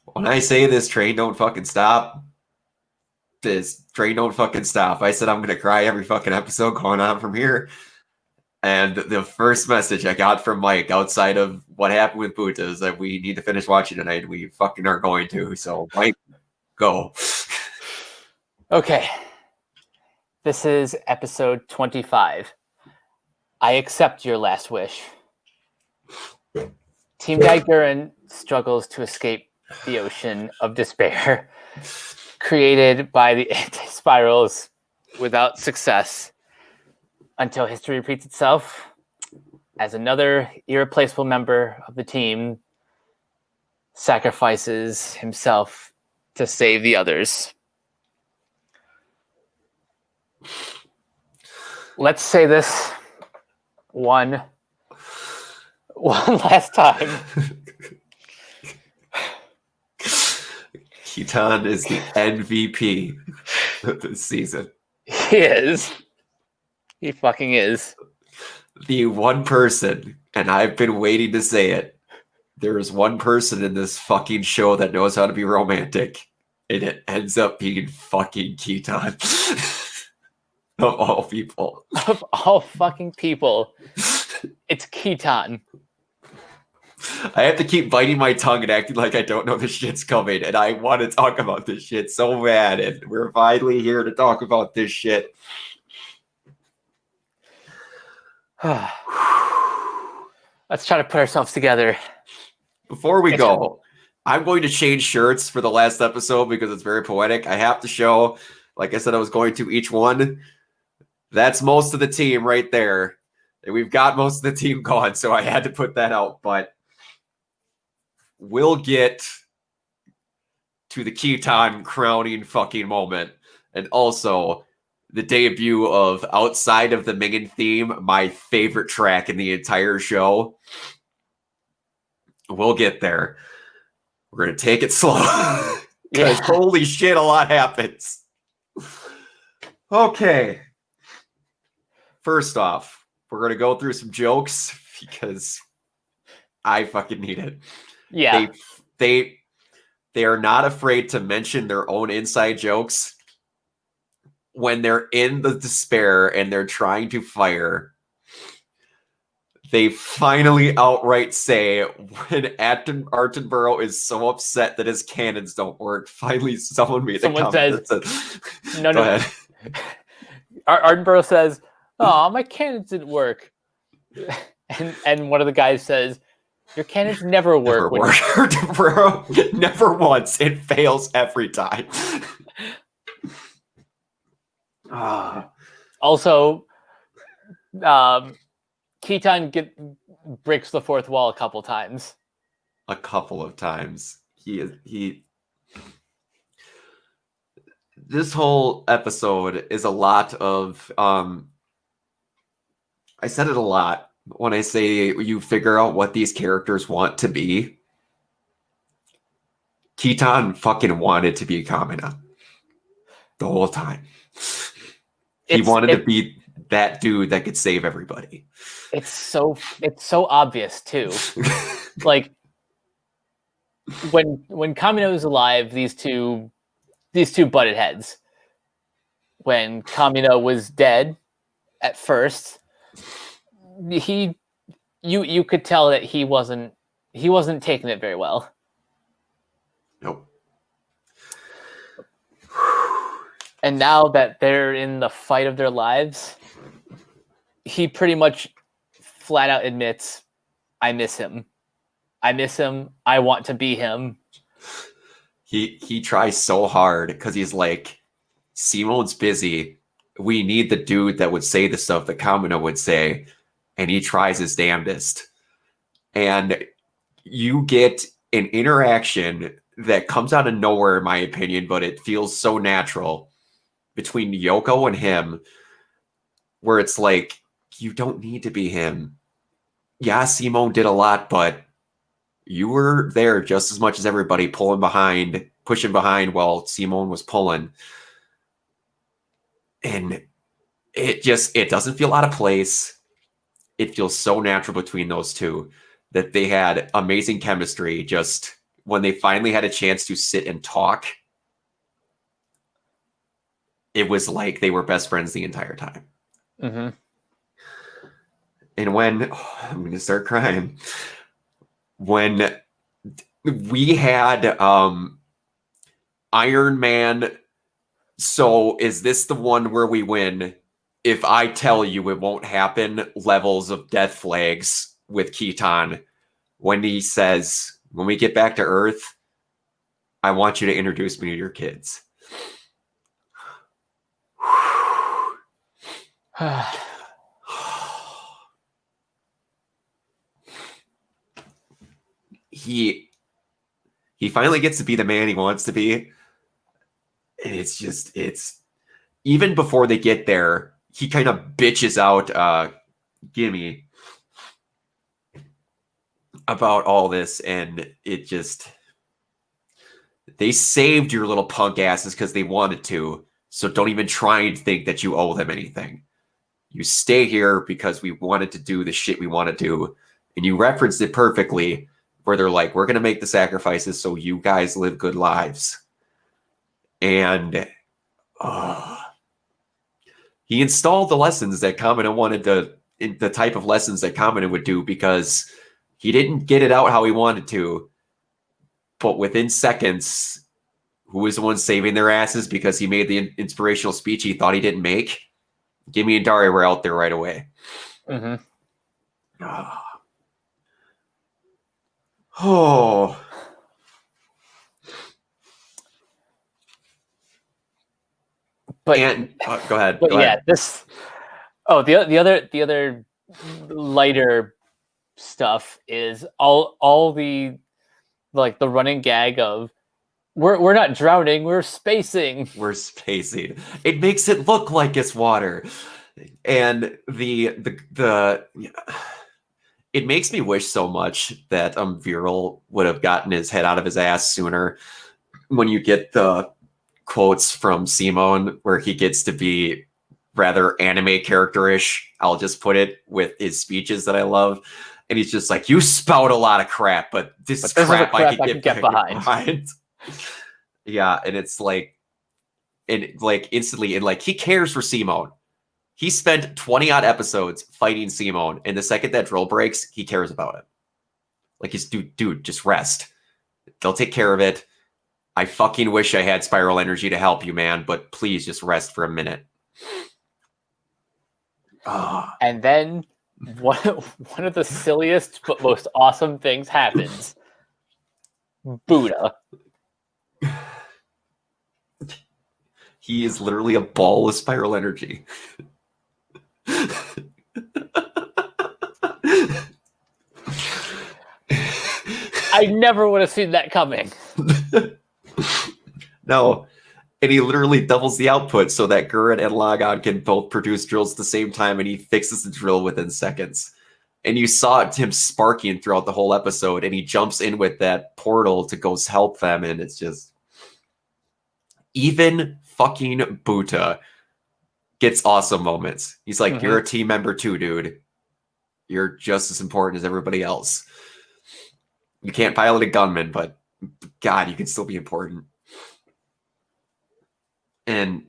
When I say this train don't fucking stop, this train don't fucking stop. I said I'm gonna cry every fucking episode going on from here. And the first message I got from Mike outside of what happened with Buta is that we need to finish watching tonight. We fucking are going to. So Mike, go. Okay. This is episode 25. I accept your last wish. Team Guy Gurren struggles to escape the ocean of despair created by the anti-spirals without success until history repeats itself as another irreplaceable member of the team sacrifices himself to save the others. Let's say this one last time. Kitan is the MVP of this season. He is. He fucking is. The one person, and I've been waiting to say it, there is one person in this fucking show that knows how to be romantic, and it ends up being fucking Kitan. Of all people. Of all fucking people, it's Kitan. I have to keep biting my tongue and acting like I don't know this shit's coming, and I want to talk about this shit so bad, and we're finally here to talk about this shit. Let's try to put ourselves together. Before we go, I'm going to change shirts for the last episode because it's very poetic. I have to show, like I said, I was going to each one. That's most of the team right there. And we've got most of the team gone, so I had to put that out. But we'll get to the Kitan crowning fucking moment. And also the debut of, outside of the Mingen theme, my favorite track in the entire show. We'll get there. We're going to take it slow. Because holy shit, a lot happens. Okay. First off, we're going to go through some jokes because I fucking need it. Yeah. They are not afraid to mention their own inside jokes when they're in the despair and they're trying to fire. They finally outright say when Attenborough is so upset that his cannons don't work, finally someone made a comment that says, no. Ahead. Attenborough says, "Oh, my cannons didn't work," and one of the guys says, "Your cannons never work." Bro, never once. It fails every time. Also, Kitan breaks the fourth wall a couple times. A couple of times. He. This whole episode is a lot of. I said it a lot when I say you figure out what these characters want to be. Kitan fucking wanted to be Kamina the whole time. He wanted to be that dude that could save everybody. It's so obvious too. Like when Kamina was alive, these two butted heads. When Kamina was dead at first, you could tell that he wasn't taking it very well. Nope. And now that they're in the fight of their lives, he pretty much flat out admits, I miss him. I want to be him. He tries so hard because he's like, Simone's busy. We need the dude that would say the stuff that Kamina would say. And he tries his damnedest. And you get an interaction that comes out of nowhere, in my opinion, but it feels so natural between Yoko and him, where it's like, you don't need to be him. Yeah, Simone did a lot, but you were there just as much as everybody, pushing behind while Simone was pulling. And it doesn't feel out of place. It feels so natural between those two that they had amazing chemistry just when they finally had a chance to sit and talk, it was like they were best friends the entire time. Mm-hmm. And when I'm going to start crying, when we had Iron Man, so is this the one where we win? If I tell you it won't happen, levels of death flags with Keaton, when he says, when we get back to Earth, I want you to introduce me to your kids. He finally gets to be the man he wants to be. And it's even before they get there, he kind of bitches out Gimme about all this, and it just, they saved your little punk asses because they wanted to, so don't even try and think that you owe them anything. You stay here because we wanted to do the shit we want to do, and you referenced it perfectly, where they're like, we're going to make the sacrifices so you guys live good lives. And he installed the lessons that Kamina wanted to, the type of lessons that Kamina would do, because he didn't get it out how he wanted to. But within seconds, who was the one saving their asses because he made the inspirational speech he thought he didn't make? Gimme and Daria were out there right away. Mm-hmm. Oh. But go ahead. But go ahead. This. Oh, the other lighter stuff is all the, like, the running gag of we're not drowning, we're spacing. We're spacing. It makes it look like it's water, and the it makes me wish so much that Viral would have gotten his head out of his ass sooner. When you get the quotes from Simone where he gets to be rather anime character-ish, I'll just put it, with his speeches that I love. And he's just like, you spout a lot of crap, but this is crap I can get behind. Yeah, and it's like, and like instantly, and like he cares for Simone. He spent 20-odd episodes fighting Simone, and the second that drill breaks, he cares about it. Like, he's, dude, just rest. They'll take care of it. I fucking wish I had spiral energy to help you, man, but please just rest for a minute. And then one of the silliest but most awesome things happens. Buddha. He is literally a ball of spiral energy. I never would have seen that coming. No. And he literally doubles the output so that Gurren and Lagann can both produce drills at the same time, and he fixes the drill within seconds. And you saw him sparking throughout the whole episode, and he jumps in with that portal to go help them, and it's just... Even fucking Buddha gets awesome moments. He's like, you're a team member too, dude. You're just as important as everybody else. You can't pilot a gunman, but God, you can still be important. And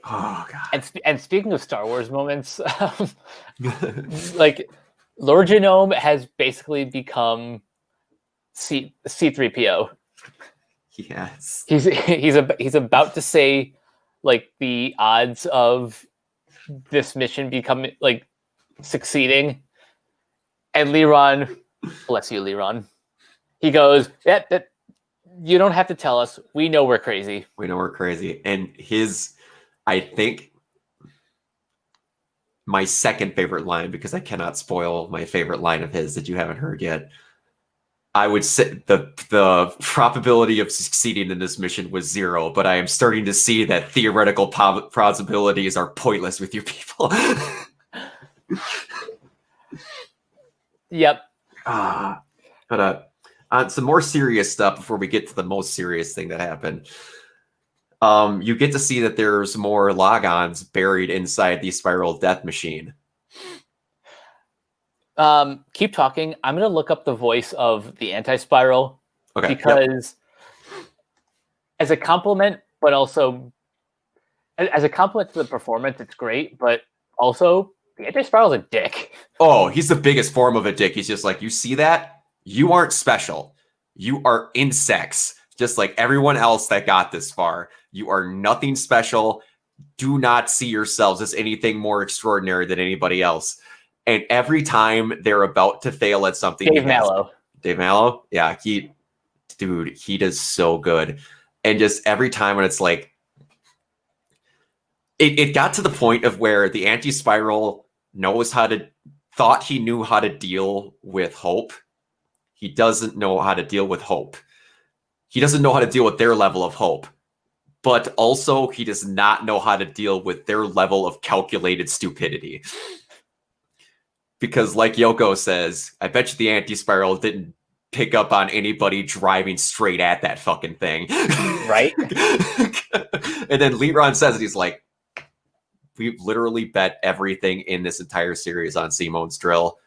oh God. And speaking of Star Wars moments, like, Lord Genome has basically become C3PO. Yes. He's about to say, like, the odds of this mission becoming, like, succeeding, and Liron, bless you, Liron, he goes, yeah, you don't have to tell us. We know we're crazy. We know we're crazy. And I think, my second favorite line, because I cannot spoil my favorite line of his that you haven't heard yet, I would say the probability of succeeding in this mission was 0, but I am starting to see that theoretical possibilities are pointless with you people. Yep. But on some more serious stuff before we get to the most serious thing that happened. You get to see that there's more Lagans buried inside the spiral death machine. Keep talking. I'm going to look up the voice of the anti-spiral Okay. because as a compliment, but also as a compliment to the performance, it's great. But also, the Anti-Spiral's a dick. Oh, he's the biggest form of a dick. He's just like, you see that? You aren't special. You are insects, just like everyone else that got this far. You are nothing special. Do not see yourselves as anything more extraordinary than anybody else. And every time they're about to fail at something, Dave Mallow. Dave Mallow, yeah, he does so good. And just every time when it's like, it got to the point of where the Anti-Spiral thought he knew how to deal with Hope. He doesn't know how to deal with Hope. He doesn't know how to deal with their level of hope. But also, he does not know how to deal with their level of calculated stupidity. Because like Yoko says, I bet you the Anti-Spiral didn't pick up on anybody driving straight at that fucking thing. Right? And then Leron says it, he's like, we've literally bet everything in this entire series on Simone's drill,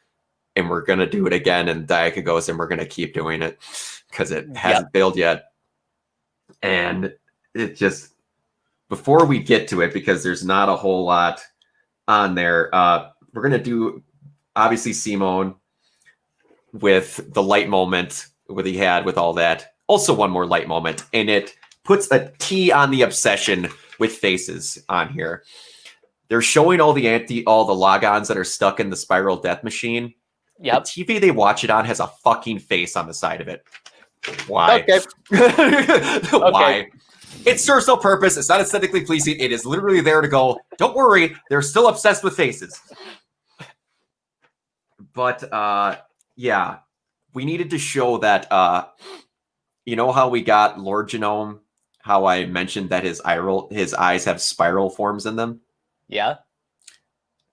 and we're going to do it again. And Dayaka goes, and we're going to keep doing it because it hasn't failed yet. And it just, before we get to it, because there's not a whole lot on there, we're going to do, obviously, Simone with the light moment that he had with all that. Also one more light moment, and it puts a T on the obsession with faces on here. They're showing all the Lagans that are stuck in the spiral death machine. Yep. The TV they watch it on has a fucking face on the side of it. Why? Okay. Why? It serves no purpose. It's not aesthetically pleasing. It is literally there to go, don't worry, they're still obsessed with faces. But yeah, we needed to show that you know how we got Lord Genome, how I mentioned that his eyes have spiral forms in them? Yeah.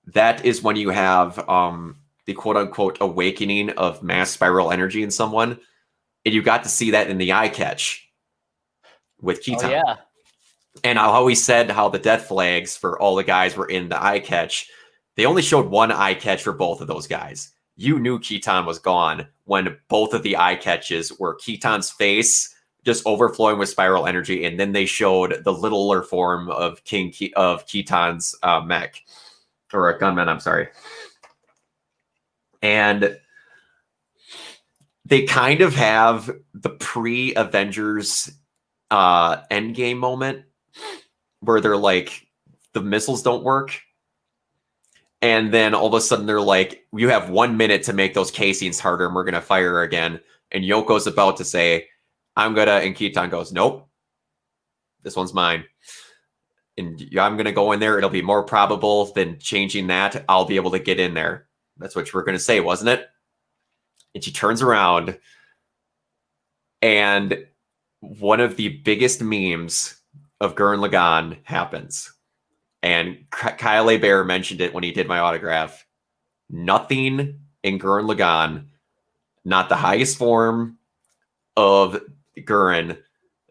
That is when you have the quote-unquote awakening of mass spiral energy in someone. And you got to see that in the eye catch with Keaton. Oh, yeah. And I always said how the death flags for all the guys were in the eye catch. They only showed one eye catch for both of those guys. You knew Keaton was gone when both of the eye catches were Keaton's face just overflowing with spiral energy, and then they showed the littler form of Keaton's mech, or a gunman, I'm sorry. And they kind of have the pre-Avengers Endgame moment where they're like, the missiles don't work. And then all of a sudden they're like, you have 1 minute to make those casings harder and we're going to fire again. And Yoko's about to say, and Keaton goes, nope, this one's mine. And I'm going to go in there. It'll be more probable than changing that. I'll be able to get in there. That's what you were going to say, wasn't it? And she turns around, and one of the biggest memes of Gurren Lagann happens. And Kyle A. Bear mentioned it when he did my autograph. Nothing in Gurren Lagann, not the highest form of Gurren,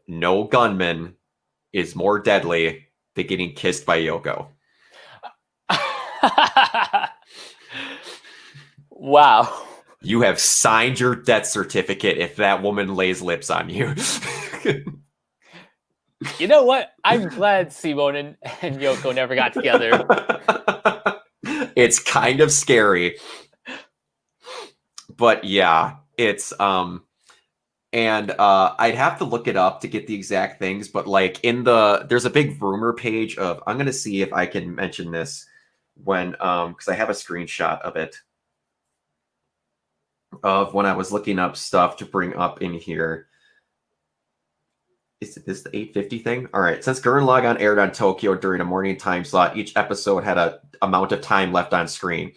no gunman, is more deadly than getting kissed by Yoko. Wow. You have signed your death certificate if that woman lays lips on you. You know what? I'm glad Simone and Yoko never got together. It's kind of scary. But yeah, it's and I'd have to look it up to get the exact things, but like there's a big rumor page of, I'm gonna see if I can mention this when because I have a screenshot of it. Of when I was looking up stuff to bring up in here. Is this the 850 thing? All right. Since Gurren Lagann aired on Tokyo during a morning time slot, each episode had an amount of time left on screen.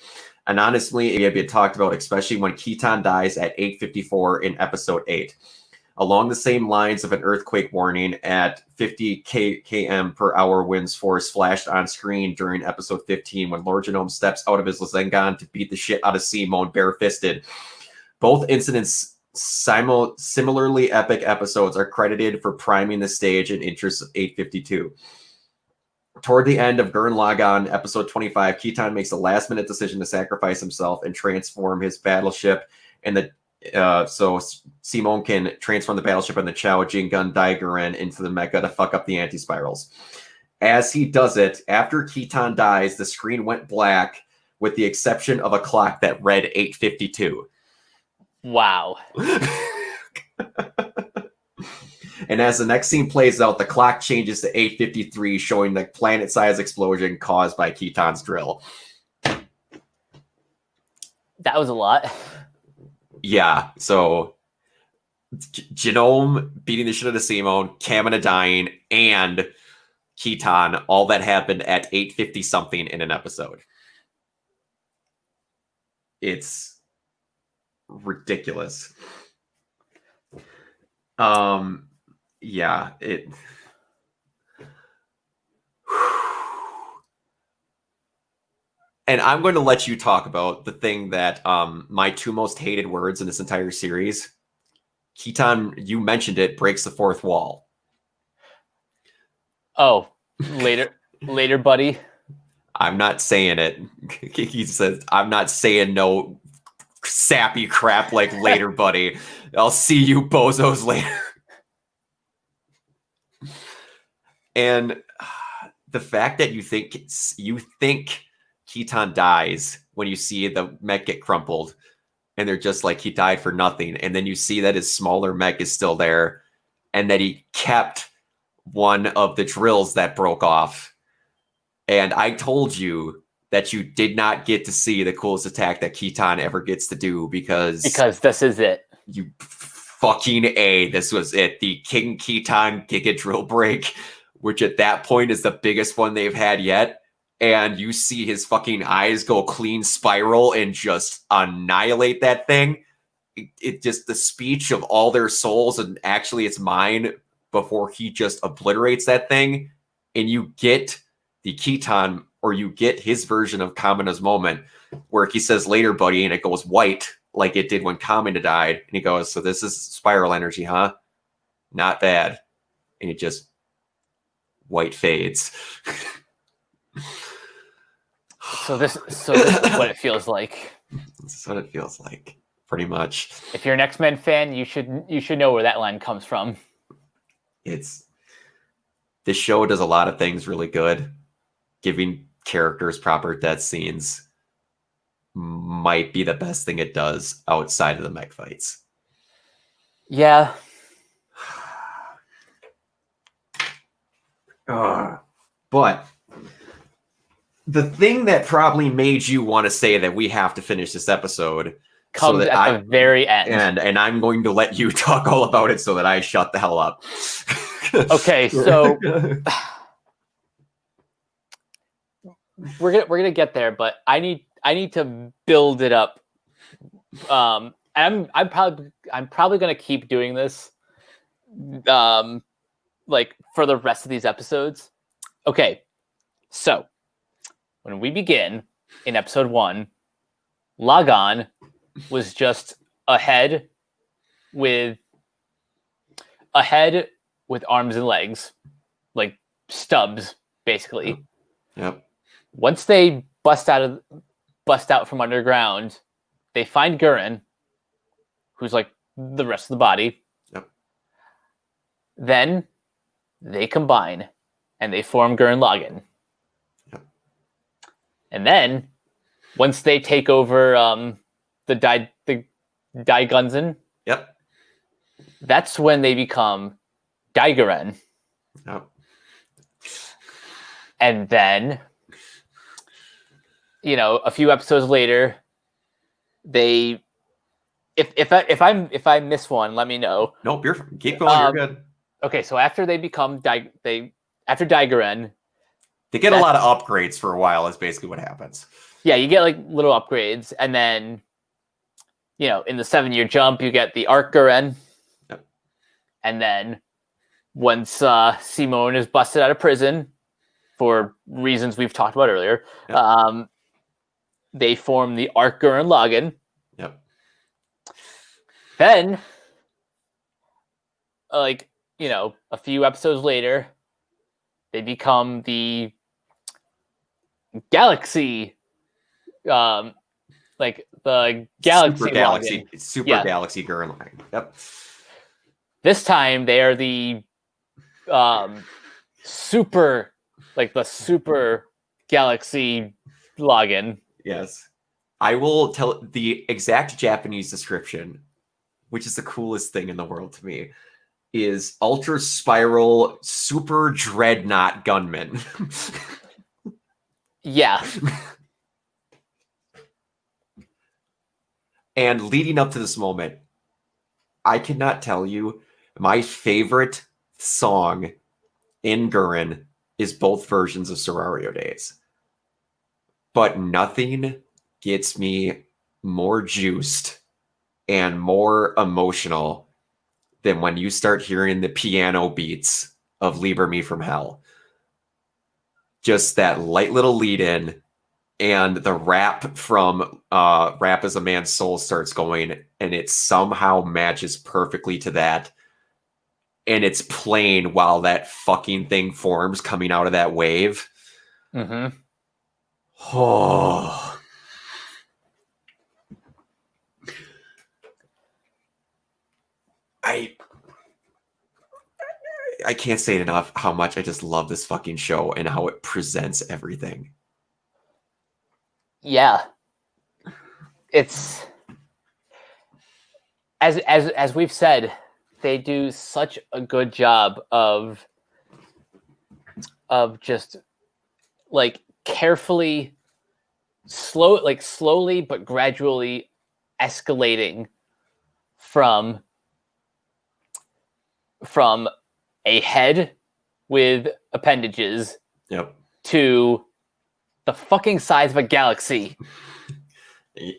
And honestly, it had been talked about, especially when Keaton dies at 8:54 in episode 8. Along the same lines of an earthquake warning at 50 km per hour winds force flashed on screen during episode 15 when Lord Genome steps out of his Lagann to beat the shit out of Simone barefisted. Both incidents, similarly epic episodes, are credited for priming the stage in interest of 852. Toward the end of Gurren Lagann, episode 25, Keaton makes a last-minute decision to sacrifice himself and transform his battleship and so Simone can transform the battleship and the Chao Jing Gun Gurren into the mecha to fuck up the anti-spirals. As he does it, after Keaton dies, the screen went black with the exception of a clock that read 8:52. Wow. And as the next scene plays out, the clock changes to 8:53, showing the planet-sized explosion caused by Keaton's drill. That was a lot. Yeah, so Genome beating the shit out of Simone, Kamina dying, and Keaton, all that happened at 8:50 something in an episode. It's ridiculous. Yeah, it. And I'm going to let you talk about the thing that my two most hated words in this entire series. Keaton, you mentioned it, breaks the fourth wall. Oh, later, buddy. I'm not saying it. He says, I'm not saying no sappy crap like later, buddy. I'll see you bozos later. And the fact that you think Keaton dies when you see the mech get crumpled, and they're just like, he died for nothing. And then you see that his smaller mech is still there, and that he kept one of the drills that broke off. And I told you that you did not get to see the coolest attack that Keaton ever gets to do because this is it. You fucking A. This was it. The King Keaton Giga Drill Break, which at that point is the biggest one they've had yet. And you see his fucking eyes go clean spiral and just annihilate that thing. It just the speech of all their souls, and actually it's mine, before he just obliterates that thing. And you get the Keaton, or you get his version of Kamina's moment, where he says later, buddy, and it goes white like it did when Kamina died. And he goes, so this is spiral energy, huh? Not bad. And it just white fades. So this is what it feels like. This is what it feels like, pretty much. If you're an X-Men fan, you should know where that line comes from. This show does a lot of things really good. Giving characters proper death scenes might be the best thing it does outside of the mech fights. Yeah. But the thing that probably made you want to say that we have to finish this episode comes at the very end. And I'm going to let you talk all about it so that I shut the hell up. Okay, so we're gonna get there, but I need to build it up. I'm probably gonna keep doing this, like for the rest of these episodes. Okay, so when we begin in episode 1, Lagann was just ahead with arms and legs, like stubs, basically. Yep. Once they bust out from underground, they find Gurren, who's like the rest of the body. Yep. Then they combine and they form Gurren Lagann. Yep. And then once they take over the Daigunzen, yep, that's when they become Gurren. Yep. And then, a few episodes later, they if I miss one, let me know. Nope, keep going. You're good. Okay, so after they become after Gurren, they get a lot of upgrades for a while. Is basically what happens. Yeah, you get like little upgrades, and then in the 7-year jump, you get the Arc Gurren. Yep. And then once Simone is busted out of prison for reasons we've talked about earlier, yep, they form the Arc Gurren Lagann. Yep. Then, a few episodes later, they become the Galaxy like the Galaxy Lagann. Super Galaxy Gurren Lagann. Yep. This time they are the super, like the Super Galaxy Lagann. Yes. I will tell the exact Japanese description, which is the coolest thing in the world to me, is Ultra Spiral Super Dreadnought Gunman. Yeah. And leading up to this moment, I cannot tell you my favorite song in Gurren is both versions of Serario Days. But nothing gets me more juiced and more emotional than when you start hearing the piano beats of Lieber Me from Hell. Just that light little lead in, and the rap from Rap as a Man's Soul starts going, and it somehow matches perfectly to that. And it's playing while that fucking thing forms coming out of that wave. Mm-hmm. Oh. I can't say it enough how much I just love this fucking show and how it presents everything. Yeah. It's as we've said, they do such a good job of just like carefully slowly but gradually escalating from a head with appendages Yep. to the fucking size of a galaxy.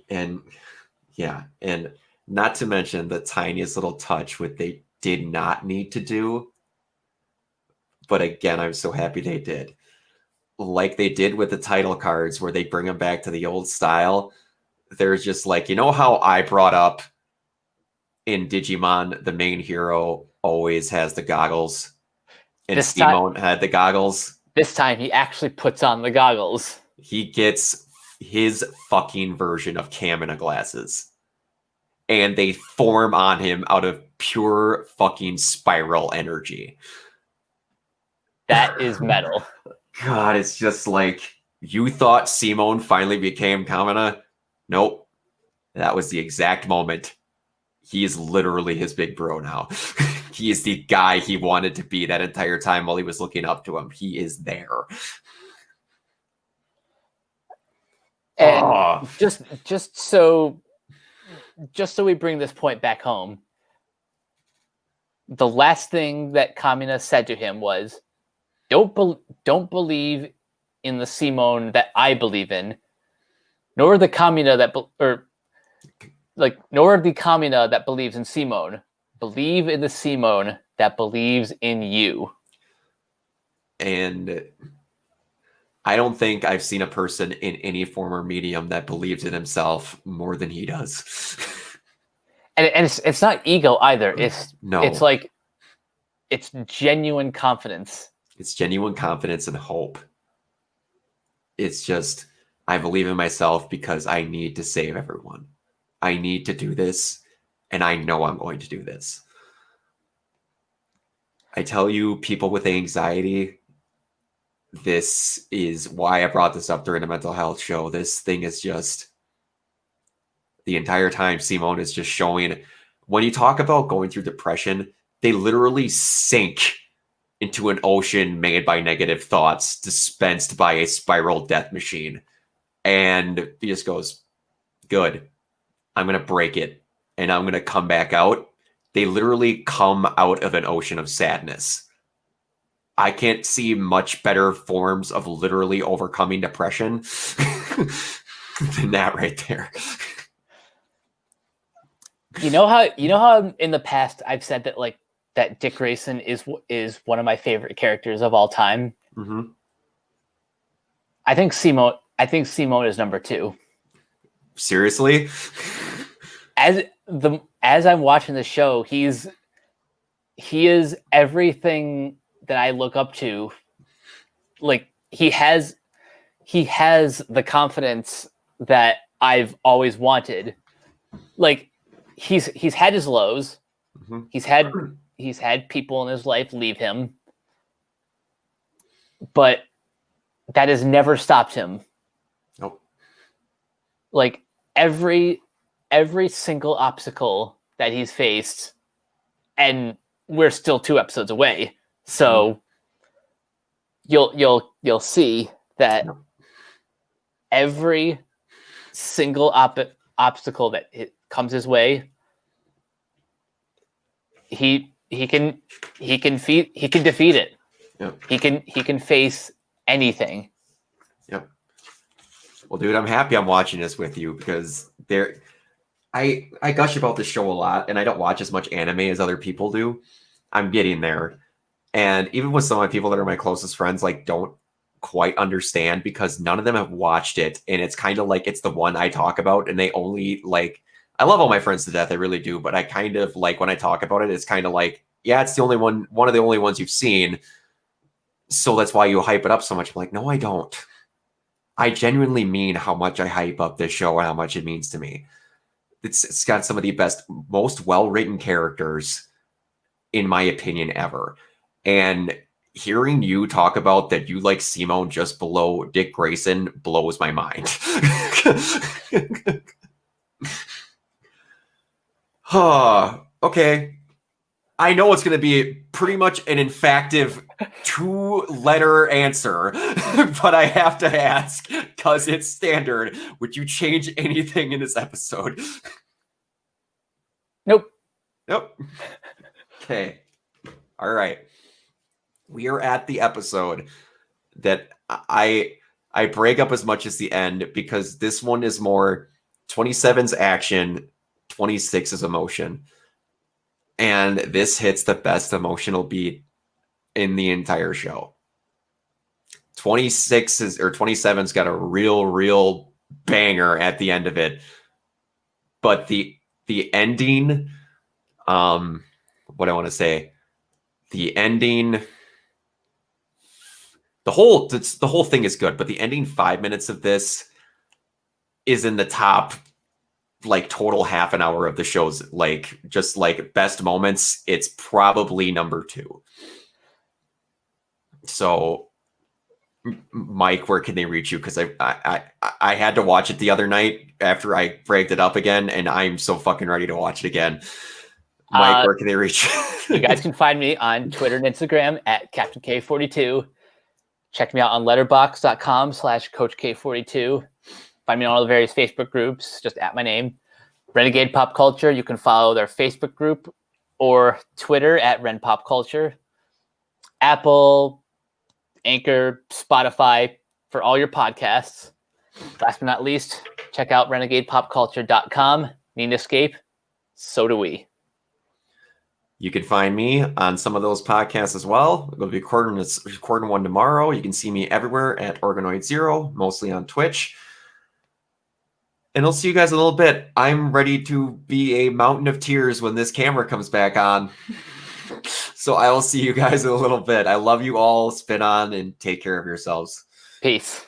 And yeah, and not to mention the tiniest little touch what they did not need to do. But again, I'm so happy they did. Like they did with the title cards where they bring them back to the old style. There's just like, you know how I brought up in Digimon, the main hero always has the goggles, and Simone had the goggles. This time he actually puts on the goggles. He gets his fucking version of Kamina glasses, and they form on him out of pure fucking spiral energy. That is metal. God, it's just like, you thought Simone finally became Kamina? Nope. That was the exact moment. He is literally his big bro now. He is the guy he wanted to be that entire time while he was looking up to him. He is there. And just so we bring this point back home, the last thing that Kamina said to him was, don't believe in the Simone that I believe in, nor the Kamina nor the Kamina that believes in Simone. Believe in the Simone that believes in you. And I don't think I've seen a person in any form or medium that believes in himself more than he does. And it's not ego either. It's like it's genuine confidence. It's genuine confidence and hope. It's just, I believe in myself because I need to save everyone. I need to do this, and I know I'm going to do this. I tell you, people with anxiety, this is why I brought this up during the mental health show. This thing is just, the entire time, Simone is just showing, when you talk about going through depression, they literally sink into an ocean made by negative thoughts, dispensed by a spiral death machine. And he just goes, good. I'm going to break it, and I'm going to come back out. They literally come out of an ocean of sadness. I can't see much better forms of literally overcoming depression than that right there. You know how in the past I've said that that Dick Grayson is one of my favorite characters of all time. Mm-hmm. I think Simone is number 2. Seriously? As I'm watching the show, he is everything that I look up to. Like he has the confidence that I've always wanted. Like he's had his lows. Mhm. He's had people in his life leave him, but that has never stopped him. Nope. Like every single obstacle that he's faced, and we're still 2 episodes away. So you'll see that every single obstacle that comes his way, he can defeat it. Yep. He can face anything. Yep. Well, dude, I'm happy I'm watching this with you because I gush about this show a lot, and I don't watch as much anime as other people do. I'm getting there. And even with some of the people that are my closest friends, like, don't quite understand because none of them have watched it. And it's kind of like it's the one I talk about, and they only like, I love all my friends to death, I really do. But I kind of like when I talk about it, it's kind of like, yeah, it's the only one of the only ones you've seen. So that's why you hype it up so much. I'm like, no, I don't. I genuinely mean how much I hype up this show and how much it means to me. It's got some of the best, most well-written characters, in my opinion, ever. And hearing you talk about that you like Simone just below Dick Grayson blows my mind. Okay. I know it's going to be pretty much an emphatic 2-letter answer, but I have to ask because it's standard. Would you change anything in this episode? Nope. Okay. All right. We are at the episode that I break up as much as the end because this one is more 27's action, 26 is emotion. And this hits the best emotional beat in the entire show. 27's got a real banger at the end of it. But the ending, what I want to say, the ending, the whole thing is good, but the ending 5 minutes of this is in the top, like, total half an hour of the show's, like, just like best moments. It's probably number 2. So, Mike, where can they reach you? Because I had to watch it the other night after I braved it up again, and I'm so fucking ready to watch it again. Mike, where can they reach you? You guys can find me on Twitter and Instagram at Captain K42. Check me out on letterboxd.com/CoachK42. Find me on all the various Facebook groups, just at my name. Renegade Pop Culture, you can follow their Facebook group or Twitter at Ren Pop Culture. Apple, Anchor, Spotify for all your podcasts. Last but not least, check out renegadepopculture.com. Need an escape? So do we. You can find me on some of those podcasts as well. We'll be recording one tomorrow. You can see me everywhere at Organoid Zero, mostly on Twitch. And I'll see you guys in a little bit. I'm ready to be a mountain of tears when this camera comes back on. So I will see you guys in a little bit. I love you all. Spin on and take care of yourselves. Peace.